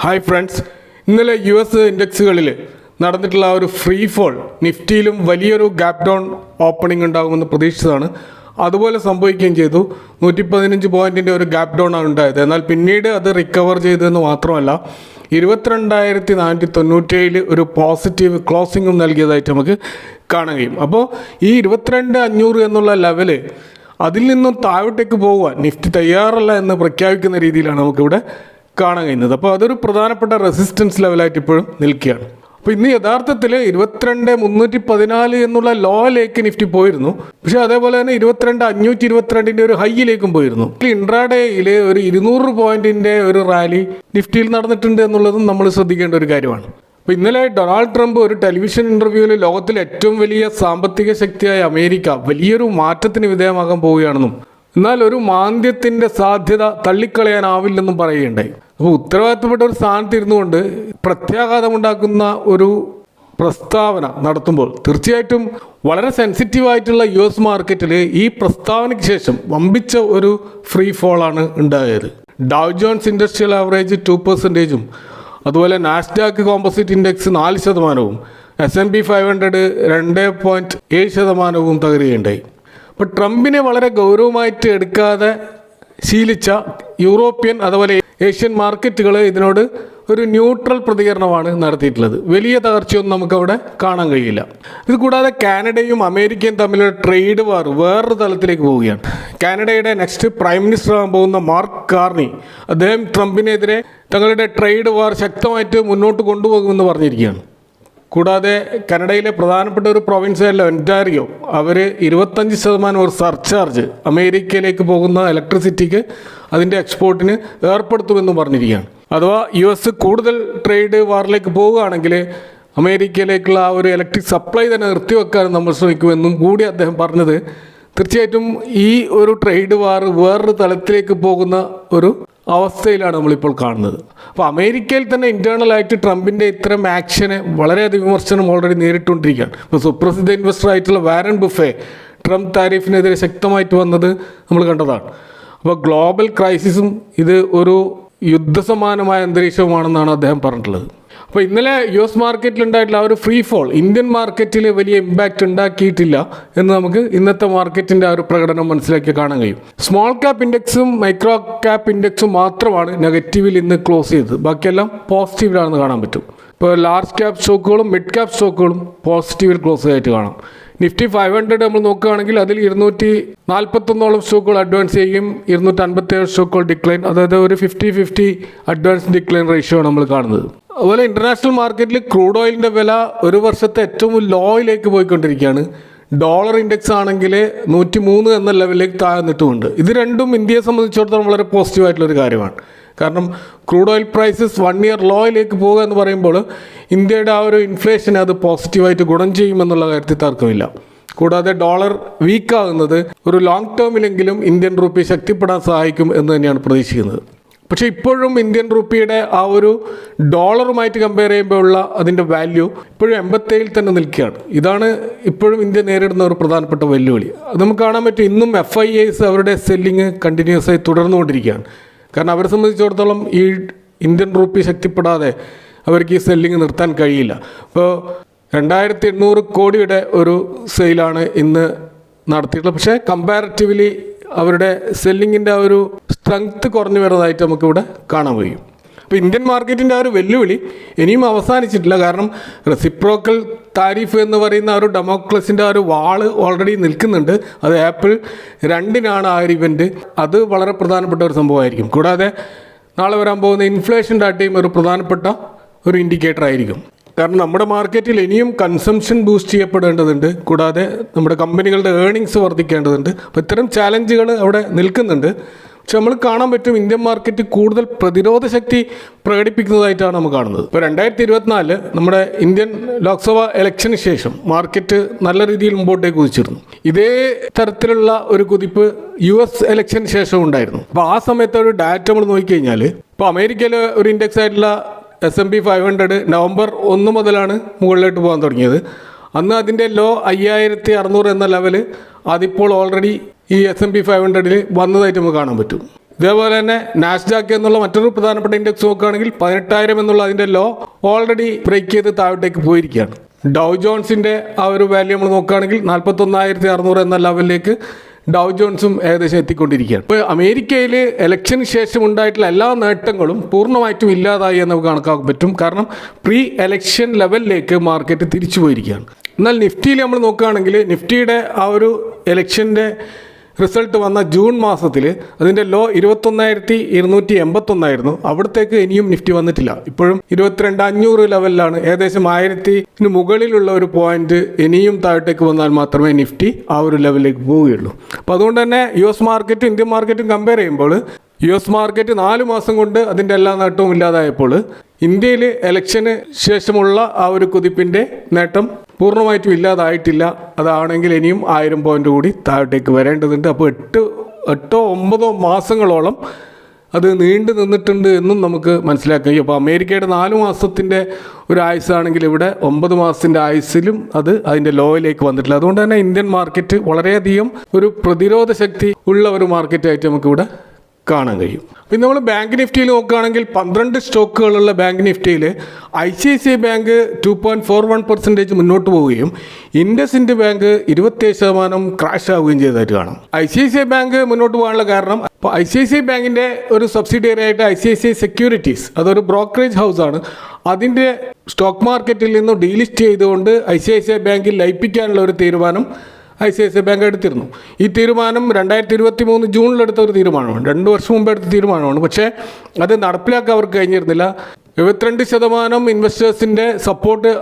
Hi friends, ഇന്നലെ US ഇൻഡെക്സുകളിൽ നടന്നിട്ടുള്ള ഒരു ഫ്രീ ഫോൾ നിഫ്റ്റിയിലും വലിയൊരു ഗ്യാപ് ഡൗൺ ഓപ്പണിംഗ് ഉണ്ടാകുമെന്ന് പ്രതീക്ഷിച്ചതാണ്. അതുപോലെ സംഭവിക്കുകയും ചെയ്തു. 115 പോയിൻറ്റിൻ്റെ ഒരു ഗ്യാപ് ഡൗൺ ആണ് ഉണ്ടായത്. എന്നാൽ പിന്നീട് അത് റിക്കവർ ചെയ്തതെന്ന് മാത്രമല്ല 22,497 ഒരു പോസിറ്റീവ് ക്ലോസിങ്ങും നൽകിയതായിട്ട് നമുക്ക് കാണാൻ കഴിയും. അപ്പോൾ ഈ 22,500 എന്നുള്ള ലെവല് അതിൽ നിന്നും താഴോട്ടേക്ക് പോകാൻ നിഫ്റ്റി തയ്യാറല്ല എന്ന് പ്രഖ്യാപിക്കുന്ന രീതിയിലാണ് നമുക്കിവിടെ കാണാൻ കഴിയുന്നത്. അപ്പോൾ അതൊരു പ്രധാനപ്പെട്ട റെസിസ്റ്റൻസ് ലെവലായിട്ട് ഇപ്പോഴും നിൽക്കുകയാണ്. അപ്പോൾ ഇന്ന് യഥാർത്ഥത്തിൽ 22,314 എന്നുള്ള ലോയിലേക്ക് നിഫ്റ്റി പോയിരുന്നു. പക്ഷേ അതേപോലെ തന്നെ 22,522 ഒരു ഹൈയിലേക്കും പോയിരുന്നു. ഇൻട്രാഡേയിൽ ഒരു 200 പോയിന്റിൻ്റെ ഒരു റാലി നിഫ്റ്റിയിൽ നടന്നിട്ടുണ്ട് എന്നുള്ളതും നമ്മൾ ശ്രദ്ധിക്കേണ്ട ഒരു കാര്യമാണ്. അപ്പോൾ ഇന്നലെ ഡൊണാൾഡ് ട്രംപ് ഒരു ടെലിവിഷൻ ഇൻ്റർവ്യൂവിൽ ലോകത്തിലെ ഏറ്റവും വലിയ സാമ്പത്തിക ശക്തിയായ അമേരിക്ക വലിയൊരു മാറ്റത്തിന് വിധേയമാകാൻ പോവുകയാണെന്നും എന്നാൽ ഒരു മാന്ദ്യത്തിൻ്റെ സാധ്യത തള്ളിക്കളയാനാവില്ലെന്നും പറയുകയുണ്ടായി. അപ്പോൾ ഉത്തരവാദിത്തപ്പെട്ട ഒരു സ്ഥാനത്ത് ഇരുന്നുകൊണ്ട് പ്രത്യാഘാതമുണ്ടാക്കുന്ന ഒരു പ്രസ്താവന നടത്തുമ്പോൾ തീർച്ചയായിട്ടും വളരെ സെൻസിറ്റീവായിട്ടുള്ള US മാർക്കറ്റിൽ ഈ പ്രസ്താവനയ്ക്ക് ശേഷം വമ്പിച്ച ഒരു ഫ്രീ ഫോളാണ് ഉണ്ടായത്. ഡൗ ജോൺസ് ഇൻഡസ്ട്രിയൽ ആവറേജ് 2%, അതുപോലെ നാസ്ഡാക്ക് കോമ്പോസിറ്റ് ഇൻഡെക്സ് 4%, S&P 500 2.7% തകരുകയുണ്ടായി. അപ്പോൾ ട്രംപിനെ വളരെ ഗൗരവമായിട്ട് എടുക്കാതെ ശീലിച്ച യൂറോപ്യൻ അതുപോലെ ഏഷ്യൻ മാർക്കറ്റുകൾ ഇതിനോട് ഒരു ന്യൂട്രൽ പ്രതികരണമാണ് നടത്തിയിട്ടുള്ളത്. വലിയ തകർച്ചയൊന്നും നമുക്കവിടെ കാണാൻ കഴിയില്ല. ഇത് കൂടാതെ കാനഡയും അമേരിക്കയും തമ്മിലുള്ള ട്രേഡ് വാർ വേറൊരു തലത്തിലേക്ക് പോവുകയാണ്. കാനഡയുടെ നെക്സ്റ്റ് പ്രൈം മിനിസ്റ്റർ ആകാൻ പോകുന്ന മാർക്ക് കാർണി അദ്ദേഹം ട്രംപിനെതിരെ തങ്ങളുടെ ട്രേഡ് വാർ ശക്തമായിട്ട് മുന്നോട്ട് കൊണ്ടുപോകുമെന്ന് പറഞ്ഞിരിക്കുകയാണ്. കൂടാതെ കാനഡയിലെ പ്രധാനപ്പെട്ട ഒരു പ്രൊവിൻസായ ഒൻറ്റാരിയോ അവർ 25% ഒരു സർചാർജ് അമേരിക്കയിലേക്ക് പോകുന്ന ഇലക്ട്രിസിറ്റിക്ക് അതിൻ്റെ എക്സ്പോർട്ടിന് ഏർപ്പെടുത്തുമെന്നും പറഞ്ഞിരിക്കുകയാണ്. അഥവാ US കൂടുതൽ ട്രേഡ് വാറിലേക്ക് പോവുകയാണെങ്കിൽ അമേരിക്കയിലേക്കുള്ള ആ ഒരു ഇലക്ട്രിക് സപ്ലൈ തന്നെ നിർത്തിവെക്കാൻ നമ്മൾ ശ്രമിക്കുമെന്നും കൂടി അദ്ദേഹം പറഞ്ഞത് തീർച്ചയായിട്ടും ഈ ഒരു ട്രേഡ് വാർ വേറൊരു തലത്തിലേക്ക് പോകുന്ന ഒരു അവസ്ഥയിലാണ് നമ്മളിപ്പോൾ കാണുന്നത്. അപ്പോൾ അമേരിക്കയിൽ തന്നെ ഇൻറ്റേർണലായിട്ട് ട്രംപിൻ്റെ ഇത്തരം ആക്ഷനെ വളരെയധികം വിമർശനം ഓൾറെഡി നേരിട്ടുകൊണ്ടിരിക്കുകയാണ്. ഇപ്പോൾ സുപ്രസിദ്ധ ഇൻവെസ്റ്റർ ആയിട്ടുള്ള വാരൻ ബുഫെ ട്രംപ് താരിഫിനെതിരെ ശക്തമായിട്ട് വന്നത് നമ്മൾ കണ്ടതാണ്. അപ്പോൾ ഗ്ലോബൽ ക്രൈസിസും ഇത് ഒരു യുദ്ധസമാനമായ അന്തരീക്ഷമാണെന്നാണ് അദ്ദേഹം പറഞ്ഞിട്ടുള്ളത്. അപ്പോൾ ഇന്നലെ US മാർക്കറ്റിലുണ്ടായിട്ടുള്ള ആ ഒരു ഫ്രീ ഫോൾ ഇന്ത്യൻ മാർക്കറ്റിൽ വലിയ ഇമ്പാക്റ്റ് ഉണ്ടാക്കിയിട്ടില്ല എന്ന് നമുക്ക് ഇന്നത്തെ മാർക്കറ്റിൻ്റെ ആ ഒരു പ്രകടനം മനസ്സിലാക്കി കാണാൻ കഴിയും. സ്മോൾ ക്യാപ്പ് ഇൻഡെക്സും മൈക്രോ ക്യാപ്പ് ഇൻഡെക്സും മാത്രമാണ് നെഗറ്റീവിൽ ഇന്ന് ക്ലോസ് ചെയ്തത്. ബാക്കിയെല്ലാം പോസിറ്റീവിലാണെന്ന് കാണാൻ പറ്റും. ഇപ്പോൾ ലാർജ് ക്യാപ്പ് സ്റ്റോക്കുകളും മിഡ് ക്യാപ്പ് സ്റ്റോക്കുകളും പോസിറ്റീവിൽ ക്ലോസ് ആയിട്ട് കാണാം. നിഫ്റ്റി 500 നമ്മൾ നോക്കുകയാണെങ്കിൽ അതിൽ 241 സ്റ്റോക്കുകൾ അഡ്വാൻസ് ചെയ്യുകയും 257 സ്റ്റോക്കുകൾ ഡിക്ലൈൻ, അതായത് ഒരു 50-50 അഡ്വാൻസ് ഡിക്ലൈൻ റേഷ്യോ ആണ് നമ്മൾ കാണുന്നത്. അതുപോലെ ഇൻ്റർനാഷണൽ മാർക്കറ്റിൽ ക്രൂഡ് ഓയിലിൻ്റെ വില ഒരു വർഷത്തെ ഏറ്റവും ലോയിലേക്ക് പോയിക്കൊണ്ടിരിക്കുകയാണ്. ഡോളർ ഇൻഡെക്സ് ആണെങ്കിൽ 103 എന്ന ലെവലിലേക്ക് താഴ്ന്നിട്ടുമുണ്ട്. ഇത് രണ്ടും ഇന്ത്യയെ സംബന്ധിച്ചിടത്തോളം വളരെ പോസിറ്റീവായിട്ടുള്ളൊരു കാര്യമാണ്. കാരണം ക്രൂഡ് ഓയിൽ പ്രൈസസ് 1 ഇയർ ലോയിലേക്ക് പോകുക എന്ന് പറയുമ്പോൾ ഇന്ത്യയുടെ ആ ഒരു ഇൻഫ്ലേഷനെ അത് പോസിറ്റീവായിട്ട് ഗുണം ചെയ്യുമെന്നുള്ള കാര്യത്തിൽ തർക്കമില്ല. കൂടാതെ ഡോളർ വീക്കാകുന്നത് ഒരു ലോങ് ടേമിലെങ്കിലും ഇന്ത്യൻ റുപ്പി ശക്തിപ്പെടാൻ സഹായിക്കും എന്ന് തന്നെയാണ് പ്രതീക്ഷിക്കുന്നത്. പക്ഷേ ഇപ്പോഴും ഇന്ത്യൻ റുപ്പിയുടെ ആ ഒരു ഡോളറുമായിട്ട് കമ്പയർ ചെയ്യുമ്പോഴുള്ള അതിൻ്റെ വാല്യൂ ഇപ്പോഴും 87 തന്നെ നിൽക്കുകയാണ്. ഇതാണ് ഇപ്പോഴും ഇന്ത്യ നേരിടുന്ന ഒരു പ്രധാനപ്പെട്ട വെല്ലുവിളി. അത് നമുക്ക് കാണാൻ പറ്റും. ഇന്നും FIIs അവരുടെ സെല്ലിങ് കണ്ടിന്യൂസ് ആയി തുടർന്നുകൊണ്ടിരിക്കുകയാണ്. കാരണം അവരെ സംബന്ധിച്ചിടത്തോളം ഈ ഇന്ത്യൻ റുപ്പി ശക്തിപ്പെടാതെ അവർക്ക് ഈ സെല്ലിങ് നിർത്താൻ കഴിയില്ല. ഇപ്പോൾ 2,800 കോടിയുടെ ഒരു സെയിലാണ് ഇന്ന് നടത്തിയിട്ടുള്ളത്. പക്ഷേ കമ്പാരിറ്റീവ്ലി അവരുടെ സെല്ലിങ്ങിൻ്റെ ആ ഒരു സ്ട്രെങ്ത് കുറഞ്ഞു വരുന്നതായിട്ട് നമുക്കിവിടെ കാണാൻ കഴിയും. അപ്പോൾ ഇന്ത്യൻ മാർക്കറ്റിൻ്റെ ആ ഒരു വെല്ലുവിളി ഇനിയും അവസാനിച്ചിട്ടില്ല. കാരണം റെസിപ്രോക്കൽ താരിഫ് എന്ന് പറയുന്ന ഒരു ഡെമോക്രസിൻ്റെ ആ ഒരു വാള് ഓൾറെഡി നിൽക്കുന്നുണ്ട്. അത് April 2-നാണ് ആ ഒരു ഇവൻറ്റ്. അത് വളരെ പ്രധാനപ്പെട്ട ഒരു സംഭവമായിരിക്കും. കൂടാതെ നാളെ വരാൻ പോകുന്ന ഇൻഫ്ലേഷൻ ഡാറ്റയും ഒരു പ്രധാനപ്പെട്ട ഒരു ഇൻഡിക്കേറ്റർ ആയിരിക്കും. കാരണം നമ്മുടെ മാർക്കറ്റിൽ ഇനിയും കൺസംഷൻ ബൂസ്റ്റ് ചെയ്യപ്പെടേണ്ടതുണ്ട്. കൂടാതെ നമ്മുടെ കമ്പനികളുടെ ഏർണിങ്സ് വർദ്ധിക്കേണ്ടതുണ്ട്. അപ്പോൾ ഇത്തരം ചാലഞ്ചുകൾ അവിടെ നിൽക്കുന്നുണ്ട്. പക്ഷെ നമ്മൾ കാണാൻ പറ്റും ഇന്ത്യൻ മാർക്കറ്റ് കൂടുതൽ പ്രതിരോധ ശക്തി പ്രകടിപ്പിക്കുന്നതായിട്ടാണ് നമ്മൾ കാണുന്നത്. ഇപ്പോൾ 2024 നമ്മുടെ ഇന്ത്യൻ ലോക്സഭാ ഇലക്ഷന് ശേഷം മാർക്കറ്റ് നല്ല രീതിയിൽ മുമ്പോട്ടേക്ക് കുതിച്ചിരുന്നു. ഇതേ തരത്തിലുള്ള ഒരു കുതിപ്പ് US ഇലക്ഷന് ശേഷം ഉണ്ടായിരുന്നു. അപ്പോൾ ആ സമയത്ത് ഒരു ഡാറ്റ നമ്മൾ നോക്കിക്കഴിഞ്ഞാൽ ഇപ്പോൾ അമേരിക്കയിലെ ഒരു ഇൻഡെക്സ് ആയിട്ടുള്ള S&P 500 നവംബർ 1 മുതലാണ് മുകളിലോട്ട് പോകാൻ തുടങ്ങിയത്. അന്ന് അതിൻ്റെ ലോ 5,600 എന്ന ലെവല് അതിപ്പോൾ ഓൾറെഡി ഈ S&P 500 വന്നതായിട്ട് നമുക്ക് കാണാൻ പറ്റും. ഇതേപോലെ തന്നെ നാസ്ഡാക്ക് എന്നുള്ള മറ്റൊരു പ്രധാനപ്പെട്ട ഇൻഡെക്സ് നോക്കുകയാണെങ്കിൽ 18,000 എന്നുള്ള അതിൻ്റെ ലോ ഓൾറെഡി ബ്രേക്ക് ചെയ്ത് താഴോട്ടേക്ക് പോയിരിക്കുകയാണ്. ഡൗ ജോൺസിൻ്റെ ആ ഒരു വാല്യൂ നമ്മൾ നോക്കുകയാണെങ്കിൽ 41,600 എന്ന ലെവലിലേക്ക് ഡൗ ജോൺസും ഏകദേശം എത്തിക്കൊണ്ടിരിക്കുകയാണ്. ഇപ്പോൾ അമേരിക്കയിൽ ഇലക്ഷന് ശേഷം ഉണ്ടായിട്ടുള്ള എല്ലാ നേട്ടങ്ങളും പൂർണ്ണമായിട്ടും ഇല്ലാതായി എന്ന് നമുക്ക് കണക്കാക്കാൻ പറ്റും. കാരണം പ്രീ എലക്ഷൻ ലെവലിലേക്ക് മാർക്കറ്റ് തിരിച്ചു പോയിരിക്കുകയാണ്. എന്നാൽ നിഫ്റ്റിയിൽ നമ്മൾ നോക്കുകയാണെങ്കിൽ നിഫ്റ്റിയുടെ ആ ഒരു ഇലക്ഷൻ്റെ റിസൾട്ട് വന്ന ജൂൺ മാസത്തിൽ അതിൻ്റെ ലോ 21,281 അവിടത്തേക്ക് ഇനിയും നിഫ്റ്റി വന്നിട്ടില്ല. ഇപ്പോഴും 22,500 ലെവലിലാണ്. ഏകദേശം 1000 മുകളിലുള്ള ഒരു പോയിന്റ് ഇനിയും താഴോട്ടേക്ക് വന്നാൽ മാത്രമേ നിഫ്റ്റി ആ ഒരു ലെവലിലേക്ക് പോവുകയുള്ളൂ. അപ്പോൾ അതുകൊണ്ട് തന്നെ US മാർക്കറ്റും ഇന്ത്യൻ മാർക്കറ്റും കമ്പയർ ചെയ്യുമ്പോൾ US മാർക്കറ്റ് 4 മാസം കൊണ്ട് അതിൻ്റെ എല്ലാ നേട്ടവും ഇല്ലാതായപ്പോൾ ഇന്ത്യയിൽ ഇലക്ഷന് ശേഷമുള്ള ആ ഒരു കുതിപ്പിൻ്റെ നേട്ടം പൂർണ്ണമായിട്ടും ഇല്ലാതായിട്ടില്ല. അതാണെങ്കിൽ ഇനിയും 1000 പോയിന്റ് കൂടി താഴോട്ടേക്ക് വരേണ്ടതുണ്ട്. അപ്പോൾ 8-9 മാസങ്ങളോളം അത് നീണ്ടു നിന്നിട്ടുണ്ട് എന്നും നമുക്ക് മനസ്സിലാക്കാം. അപ്പോൾ അമേരിക്കയുടെ 4 മാസത്തിൻ്റെ ഒരു ആയുസ്സാണെങ്കിൽ ഇവിടെ 9 മാസത്തിൻ്റെ ആയുസ്സിലും അത് അതിൻ്റെ ലോയിലേക്ക് വന്നിട്ടില്ല. അതുകൊണ്ട് തന്നെ ഇന്ത്യൻ മാർക്കറ്റ് വളരെയധികം ഒരു പ്രതിരോധ ശക്തി ഉള്ള ഒരു മാർക്കറ്റായിട്ട് നമുക്കിവിടെ കാണാൻ കഴിയും. പിന്നെ നമ്മൾ ബാങ്ക് നിഫ്റ്റിയിൽ നോക്കുകയാണെങ്കിൽ 12 സ്റ്റോക്കുകളുള്ള ബാങ്ക് നിഫ്റ്റിയിൽ ICICI ബാങ്ക് 2.41% മുന്നോട്ട് പോവുകയും ഇൻഡസ്ഇൻഡ് ബാങ്ക് 27% ക്രാഷ് ആവുകയും ചെയ്തതായിട്ട് കാണാം. ICICI ബാങ്ക് മുന്നോട്ട് പോകാനുള്ള കാരണം ഇപ്പോൾ ICICI ബാങ്കിൻ്റെ ഒരു സബ്സിഡിയറി ആയിട്ട് ICICI സെക്യൂരിറ്റീസ്, അതൊരു ബ്രോക്കറേജ് ഹൗസാണ്, അതിൻ്റെ സ്റ്റോക്ക് മാർക്കറ്റിൽ നിന്നും ഡീലിസ്റ്റ് ചെയ്തുകൊണ്ട് ICICI ബാങ്കിൽ ലയിപ്പിക്കാനുള്ള ഒരു തീരുമാനം ICICI ബാങ്ക് എടുത്തിരുന്നു. ഈ തീരുമാനം 2023 ജൂണിലെടുത്ത ഒരു തീരുമാനമാണ്. 2 വർഷം മുമ്പ് എടുത്ത തീരുമാനമാണ്. പക്ഷേ അത് നടപ്പിലാക്കാൻ അവർക്ക് കഴിഞ്ഞിരുന്നില്ല. 72% ഇൻവെസ്റ്റേഴ്സിൻ്റെ സപ്പോർട്ട്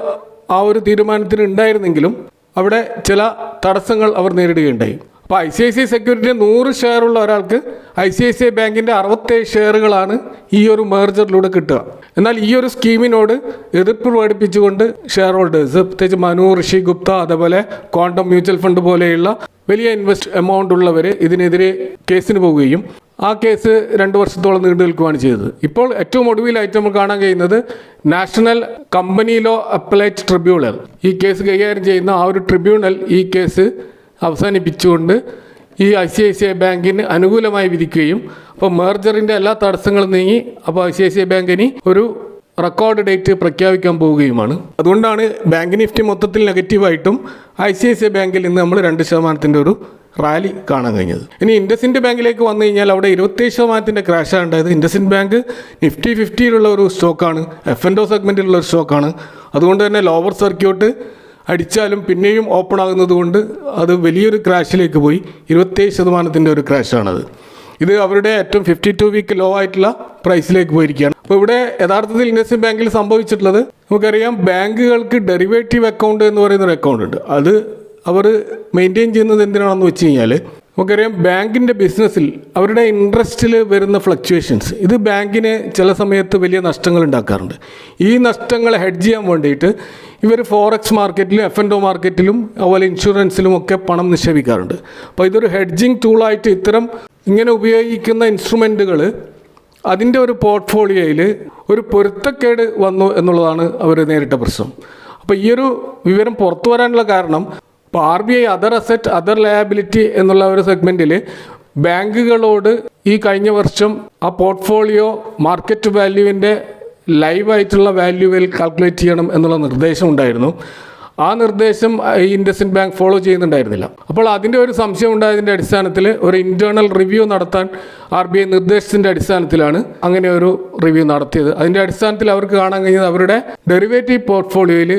ആ ഒരു തീരുമാനത്തിന് ഉണ്ടായിരുന്നെങ്കിലും അവിടെ ചില തടസ്സങ്ങൾ അവർ നേരിടുകയുണ്ടായി. അപ്പോൾ ICICI സെക്യൂരിറ്റി 100 ഷെയറുള്ള ഒരാൾക്ക് ICICI ബാങ്കിൻ്റെ 67 ഷെയറുകളാണ് ഈ ഒരു മെർജറിലൂടെ കിട്ടുക. എന്നാൽ ഈ ഒരു സ്കീമിനോട് എതിർപ്പ് പ്രകടിപ്പിച്ചുകൊണ്ട് ഷെയർ ഹോൾഡേഴ്സ്, പ്രത്യേകിച്ച് മനു, ഋഷി ഗുപ്ത, അതേപോലെ ക്വാണ്ടം മ്യൂച്വൽ ഫണ്ട് പോലെയുള്ള വലിയ ഇൻവെസ്റ്റ് എമൗണ്ട് ഉള്ളവർ ഇതിനെതിരെ കേസിന് പോവുകയും ആ കേസ് 2 വർഷത്തോളം നീണ്ടു നിൽക്കുകയാണ് ചെയ്തത്. ഇപ്പോൾ ഏറ്റവും ഒടുവിലായിട്ട് നമ്മൾ കാണാൻ കഴിയുന്നത് national company law appellate tribunal, ഈ കേസ് കൈകാര്യം ചെയ്യുന്ന ആ ഒരു ട്രിബ്യൂണൽ ഈ കേസ് അവസാനിപ്പിച്ചുകൊണ്ട് ഈ ICICI ബാങ്കിന് അനുകൂലമായി വിധിക്കുകയും അപ്പോൾ മെർജറിൻ്റെ എല്ലാ തടസ്സങ്ങളും നീങ്ങി അപ്പോൾ ICICI ബാങ്കിന് ഒരു റെക്കോർഡ് ഡേറ്റ് പ്രഖ്യാപിക്കാൻ പോവുകയുമാണ്. അതുകൊണ്ടാണ് ബാങ്ക് നിഫ്റ്റി മൊത്തത്തിൽ നെഗറ്റീവായിട്ടും ICICI ബാങ്കിൽ ഇന്ന് നമ്മൾ 2% ഒരു റാലി കാണാൻ കഴിഞ്ഞത്. ഇനി ഇൻഡസ്ഇൻഡ് ബാങ്കിലേക്ക് വന്നു കഴിഞ്ഞാൽ അവിടെ 27% ക്രാഷാണ് ഉണ്ടായത്. ഇൻഡസ്ഇൻഡ് ബാങ്ക് നിഫ്റ്റി 50-ലുള്ള ഒരു സ്റ്റോക്കാണ്, F&O സെഗ്മെൻറ്റിലുള്ള ഒരു സ്റ്റോക്കാണ്. അതുകൊണ്ട് തന്നെ ലോവർ സർക്യൂട്ട് അടിച്ചാലും പിന്നെയും ഓപ്പൺ ആകുന്നത് കൊണ്ട് അത് വലിയൊരു ക്രാഷിലേക്ക് പോയി. 27% ഒരു ക്രാഷാണത്. ഇത് അവരുടെ ഏറ്റവും 52 വീക്ക് ലോ ആയിട്ടുള്ള പ്രൈസിലേക്ക് പോയിരിക്കുകയാണ്. അപ്പോൾ ഇവിടെ യഥാർത്ഥത്തിൽ ഇൻഡസ്ഇൻഡ് ബാങ്കിൽ സംഭവിച്ചിട്ടുള്ളത് നമുക്കറിയാം, ബാങ്കുകൾക്ക് ഡെറിവേറ്റീവ് അക്കൗണ്ട് എന്ന് പറയുന്നൊരു അക്കൗണ്ട് ഉണ്ട്. അത് അവർ മെയിൻറ്റെയിൻ ചെയ്യുന്നത് എന്തിനാണെന്ന് വെച്ച് കഴിഞ്ഞാൽ നമുക്കറിയാം ബാങ്കിൻ്റെ ബിസിനസ്സിൽ അവരുടെ ഇൻട്രസ്റ്റിൽ വരുന്ന ഫ്ലക്ച്വേഷൻസ് ഇത് ബാങ്കിന് ചില സമയത്ത് വലിയ നഷ്ടങ്ങൾ ഉണ്ടാക്കാറുണ്ട്. ഈ നഷ്ടങ്ങൾ ഹെഡ്ജ് ചെയ്യാൻ വേണ്ടിയിട്ട് ഇവർ ഫോറക്സ് മാർക്കറ്റിലും F&O മാർക്കറ്റിലും അതുപോലെ ഇൻഷുറൻസിലും ഒക്കെ പണം നിക്ഷേപിക്കാറുണ്ട്. അപ്പോൾ ഇതൊരു ഹെഡ്ജിങ് ടൂളായിട്ട് ഇത്തരം ഇങ്ങനെ ഉപയോഗിക്കുന്ന ഇൻസ്ട്രുമെൻറ്റുകൾ അതിൻ്റെ ഒരു പോർട്ട്ഫോളിയോയിൽ ഒരു പൊരുത്തക്കേട് വന്നു എന്നുള്ളതാണ് അവർ നേരിട്ട പ്രശ്നം. അപ്പോൾ ഈ ഒരു വിവരം പുറത്തു വരാനുള്ള കാരണം ഇപ്പോൾ RBI other asset other liability എന്നുള്ള ഒരു സെഗ്മെൻറ്റിൽ ബാങ്കുകളോട് ഈ കഴിഞ്ഞ വർഷം ആ പോർട്ട്ഫോളിയോ മാർക്കറ്റ് വാല്യൂവിൻ്റെ ലൈവായിട്ടുള്ള വാല്യൂവിൽ കാൽക്കുലേറ്റ് ചെയ്യണം എന്നുള്ള നിർദ്ദേശം ഉണ്ടായിരുന്നു. ആ നിർദ്ദേശം ഈ ഇൻഡസ്ഇൻഡ് ബാങ്ക് ഫോളോ ചെയ്യുന്നുണ്ടായിരുന്നില്ല. അപ്പോൾ അതിൻ്റെ ഒരു സംശയം ഉണ്ടായതിൻ്റെ അടിസ്ഥാനത്തിൽ ഒരു ഇൻറ്റേർണൽ റിവ്യൂ നടത്താൻ RBI നിർദ്ദേശത്തിൻ്റെ അടിസ്ഥാനത്തിലാണ് അങ്ങനെ ഒരു റിവ്യൂ നടത്തിയത്. അതിൻ്റെ അടിസ്ഥാനത്തിൽ അവർക്ക് കാണാൻ കഴിഞ്ഞത് അവരുടെ ഡെറിവേറ്റീവ് പോർട്ട്ഫോളിയോയിൽ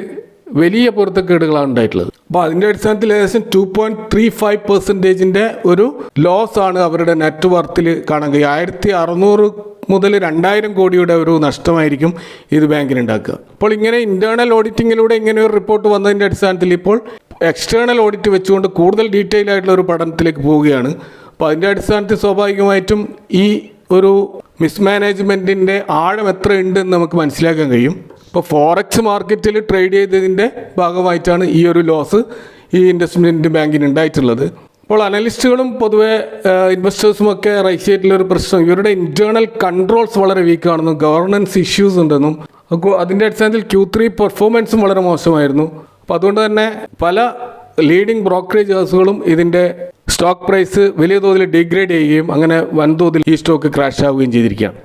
വലിയ പൊരുത്തക്കേടുകളാണ് ഉണ്ടായിട്ടുള്ളത്. അപ്പോൾ അതിൻ്റെ അടിസ്ഥാനത്തിൽ ഏകദേശം 2.35% ഒരു ലോസ് ആണ് അവരുടെ നെറ്റ് വർത്തിൽ കാണാൻ കഴിയും. 1600 മുതൽ 2000 കോടിയുടെ ഒരു നഷ്ടമായിരിക്കും ഇത് ബാങ്കിന് ഉണ്ടാക്കുക. അപ്പോൾ ഇങ്ങനെ ഇൻറ്റേർണൽ ഓഡിറ്റിങ്ങിലൂടെ ഇങ്ങനെ ഒരു റിപ്പോർട്ട് വന്നതിൻ്റെ അടിസ്ഥാനത്തിൽ ഇപ്പോൾ എക്സ്റ്റേണൽ ഓഡിറ്റ് വെച്ചുകൊണ്ട് കൂടുതൽ ഡീറ്റെയിൽ ആയിട്ടുള്ള ഒരു പഠനത്തിലേക്ക് പോവുകയാണ്. അപ്പോൾ അതിൻ്റെ അടിസ്ഥാനത്തിൽ സ്വാഭാവികമായിട്ടും ഈ ഒരു മിസ്മാനേജ്മെൻറ്റിൻ്റെ ആഴം എത്ര ഉണ്ടെന്ന് നമുക്ക് മനസ്സിലാക്കാൻ കഴിയും. ഇപ്പോൾ ഫോറക്സ് മാർക്കറ്റിൽ ട്രേഡ് ചെയ്തതിൻ്റെ ഭാഗമായിട്ടാണ് ഈ ഒരു ലോസ് ഈ ഇൻവെസ്റ്റ്മെൻറ്റ് ബാങ്കിന് ഉണ്ടായിട്ടുള്ളത്. അപ്പോൾ അനലിസ്റ്റുകളും പൊതുവെ ഇൻവെസ്റ്റേഴ്സുമൊക്കെ റൈസ് ചെയ്തിട്ടുള്ളൊരു പ്രശ്നം ഇവരുടെ ഇൻറ്റേർണൽ കൺട്രോൾസ് വളരെ വീക്കാണെന്നും ഗവർണൻസ് ഇഷ്യൂസ് ഉണ്ടെന്നും അതിൻ്റെ അടിസ്ഥാനത്തിൽ Q3 പെർഫോമൻസും വളരെ മോശമായിരുന്നു. അപ്പോൾ അതുകൊണ്ട് തന്നെ പല ലീഡിംഗ് ബ്രോക്കറേജ് ഹൗസുകളും ഇതിൻ്റെ സ്റ്റോക്ക് പ്രൈസ് വലിയ തോതിൽ ഡിഗ്രേഡ് ചെയ്യുകയും അങ്ങനെ വൻതോതിൽ ഈ സ്റ്റോക്ക് ക്രാഷ് ആവുകയും ചെയ്തിരിക്കുകയാണ്.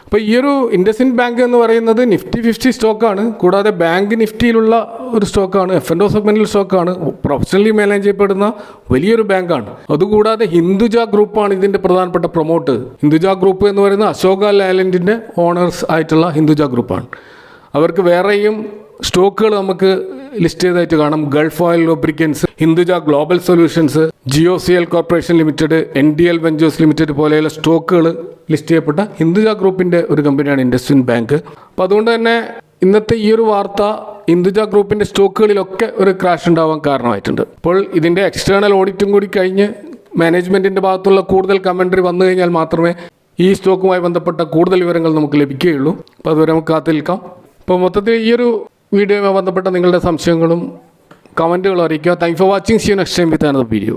അപ്പോൾ ഈ ഒരു ഇൻഡസ്ഇൻഡ് ബാങ്ക് എന്ന് പറയുന്നത് നിഫ്റ്റി 50 സ്റ്റോക്കാണ്. കൂടാതെ ബാങ്ക് നിഫ്റ്റിയിലുള്ള ഒരു സ്റ്റോക്കാണ്, F&O സെഗ്മെൻറ്റിൽ സ്റ്റോക്കാണ്, പ്രൊഫഷണലി മാനേജ് ചെയ്യപ്പെടുന്ന വലിയൊരു ബാങ്കാണ്. അതുകൂടാതെ ഹിന്ദുജ ഗ്രൂപ്പാണ് ഇതിൻ്റെ പ്രധാനപ്പെട്ട പ്രൊമോട്ടർ. ഹിന്ദുജ ഗ്രൂപ്പ് എന്ന് പറയുന്നത് അശോക ലാലൻഡിൻ്റെ ഓണേഴ്സ് ആയിട്ടുള്ള ഹിന്ദുജ ഗ്രൂപ്പാണ്. അവർക്ക് വേറെയും സ്റ്റോക്കുകൾ നമുക്ക് ലിസ്റ്റ് ചെയ്തായിട്ട് കാണാം. Gulf oil lubricants, Hinduja global solutions, GOCL corporation limited, NDL ventures limited പോലെയുള്ള സ്റ്റോക്കുകൾ ലിസ്റ്റ് ചെയ്യപ്പെട്ട ഹിന്ദുജ ഗ്രൂപ്പിൻ്റെ ഒരു കമ്പനിയാണ് ഇൻഡസ്ഇൻഡ് ബാങ്ക്. അപ്പോൾ അതുകൊണ്ട് തന്നെ ഇന്നത്തെ ഈ ഒരു വാർത്ത ഹിന്ദുജ ഗ്രൂപ്പിൻ്റെ സ്റ്റോക്കുകളിലൊക്കെ ഒരു ക്രാഷ് ഉണ്ടാവാൻ കാരണമായിട്ടുണ്ട്. അപ്പോൾ ഇതിൻ്റെ എക്സ്റ്റേണൽ ഓഡിറ്റും കൂടി കഴിഞ്ഞ് മാനേജ്മെൻറ്റിൻ്റെ ഭാഗത്തുള്ള കൂടുതൽ കമൻട്രി വന്നു കഴിഞ്ഞാൽ മാത്രമേ ഈ സ്റ്റോക്കുമായി ബന്ധപ്പെട്ട കൂടുതൽ വിവരങ്ങൾ നമുക്ക് ലഭിക്കുകയുള്ളൂ. അപ്പോൾ അതുവരെ നമുക്ക് കാത്തു നിൽക്കാം. അപ്പോൾ മൊത്തത്തിൽ ഈ ഒരു വീഡിയോയുമായി ബന്ധപ്പെട്ട നിങ്ങളുടെ സംശയങ്ങളും കമൻറ്റുകളും അറിയിക്കുക. Thank for watching. See you next time with another video.